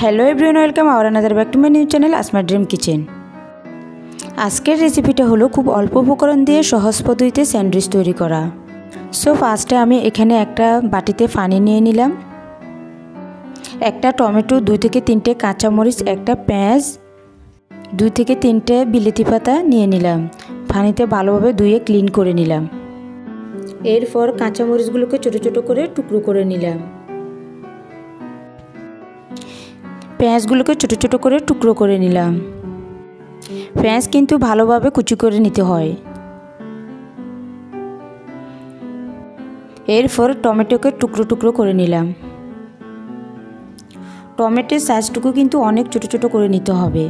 Hello everyone, welcome hour another back to my new channel Asma dream kitchen. আজকের রেসিপিটা হলো খুব অল্প উপকরণ দিয়ে সহজ পদ্ধতিতে স্যান্ডউইচ তৈরি করা। সো ফার্স্টে আমি এখানে একটা বাটিতে পানি নিয়ে নিলাম, একটা টমেটো, 2 থেকে 3টে কাঁচামরিচ, একটা পেঁয়াজ, 2 থেকে 3টে বিলেতি পাতা নিয়ে নিলাম। পানিতে ভালোভাবে ধুয়ে ক্লিন করে নিলাম। এরপর কাঁচামরিচগুলোকে ছোটো ছোটো করে টুকরো করে নিলাম। পেঁয়াজগুলোকে ছোটো ছোটো করে টুকরো করে নিলাম। পেঁয়াজ কিন্তু ভালোভাবে কুচি করে নিতে হয়। এরপর টমেটোকে টুকরো টুকরো করে নিলাম। টমেটোর সাইজটুকু কিন্তু অনেক ছোটো ছোটো করে নিতে হবে।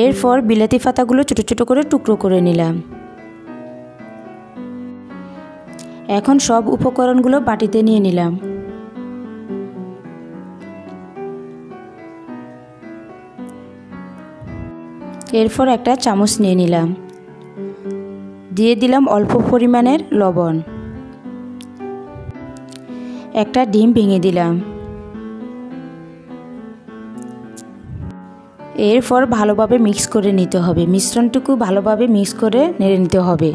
এরপর বিলাতি পাতাগুলো ছোটো ছোটো করে টুকরো করে নিলাম। এখন সব উপকরণগুলো বাটিতে নিয়ে নিলাম। এরপর একটা চামচ নিয়ে নিলাম, দিয়ে দিলাম অল্প পরিমাণের লবণ, একটা ডিম ভেঙে দিলাম। এরপর ভালোভাবে মিক্স করে নিতে হবে, মিশ্রণটুকু ভালোভাবে মিক্স করে নেড়ে নিতে হবে।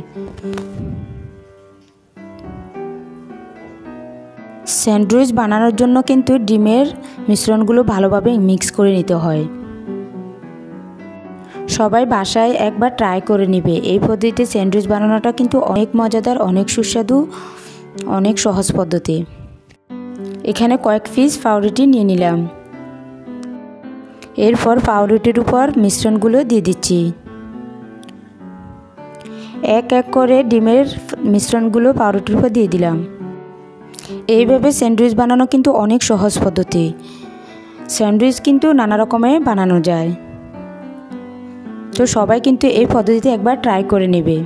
স্যান্ডউইচ বানানোর জন্য কিন্তু ডিমের মিশ্রণগুলো ভালোভাবে মিক্স করে নিতে হয়। সবাই বাসায় একবার ট্রাই করে নেবে। এই পদ্ধতিতে স্যান্ডউইচ বানানোটা কিন্তু অনেক মজাদার, অনেক সুস্বাদু, অনেক সহজ পদ্ধতি। এখানে কয়েক পিস পাউরুটি নিয়ে নিলাম। এরপর পাউরুটির উপর মিশ্রণগুলো দিয়ে দিচ্ছি। এক এক করে ডিমের মিশ্রণগুলো পাউরুটির উপর দিয়ে দিলাম। এইভাবে স্যান্ডউইচ বানানো কিন্তু অনেক সহজ পদ্ধতি। স্যান্ডউইচ কিন্তু নানা রকমের বানানো যায়। তো সবাই কিন্তু এই পদ্ধতিতে একবার ট্রাই করে নেবে।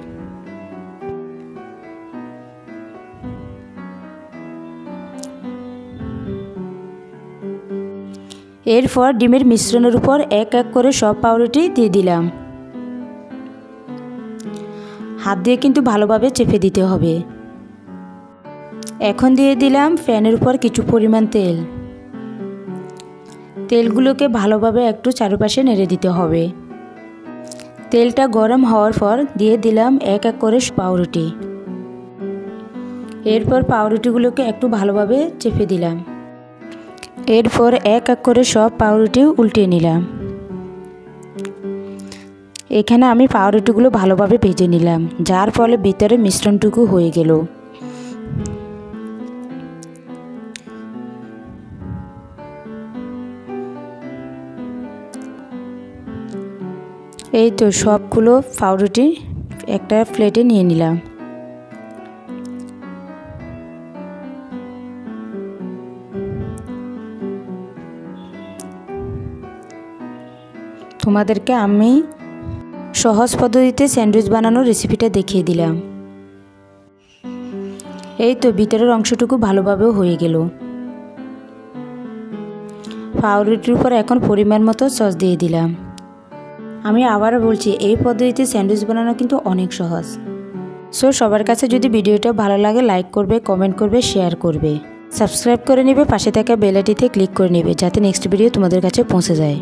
এরপর ডিমের মিশ্রণের উপর এক এক করে সব পাউরুটি দিয়ে দিলাম। হাত দিয়ে কিন্তু ভালোভাবে চেপে দিতে হবে। এখন দিয়ে দিলাম প্যানের উপর কিছু পরিমাণ তেল। তেলগুলোকে ভালোভাবে একটু চারপাশে নেড়ে দিতে হবে। তেলটা গরম হওয়ার পর দিয়ে দিলাম এক এক করে পাউরুটি। এরপর পাউরুটিগুলোকে একটু ভালোভাবে চেপে দিলাম। এরপর এক এক করে সব পাউরুটি উল্টে নিলাম। এখানে আমি পাউরুটিগুলো ভালোভাবে ভেজে নিলাম, যার ফলে ভিতরে মিশ্রণটুকু হয়ে গেল। এই তো সবগুলো পাউরুটি একটা প্লেটে নিয়ে নিলাম। তোমাদেরকে আমি সহজ পদ্ধতিতে স্যান্ডউইচ বানানোর রেসিপিটা দেখিয়ে দিলাম। এই তো ভিতরের অংশটুকু ভালোভাবে হয়ে গেল। পাউরুটির উপর এখন পরিমাণ মতো সস দিয়ে দিলাম। আমি আবারও বলছি, এই পদ্ধতিতে স্যান্ডউইচ বানানো কিন্তু অনেক সহজ। সো সবার কাছে যদি ভিডিওটা ভালো লাগে লাইক করবে, কমেন্ট করবে, শেয়ার করবে, সাবস্ক্রাইব করে নেবে, পাশে থাকা বেল আইকনটিতে ক্লিক করে নেবে যাতে নেক্সট ভিডিও তোমাদের কাছে পৌঁছে যায়।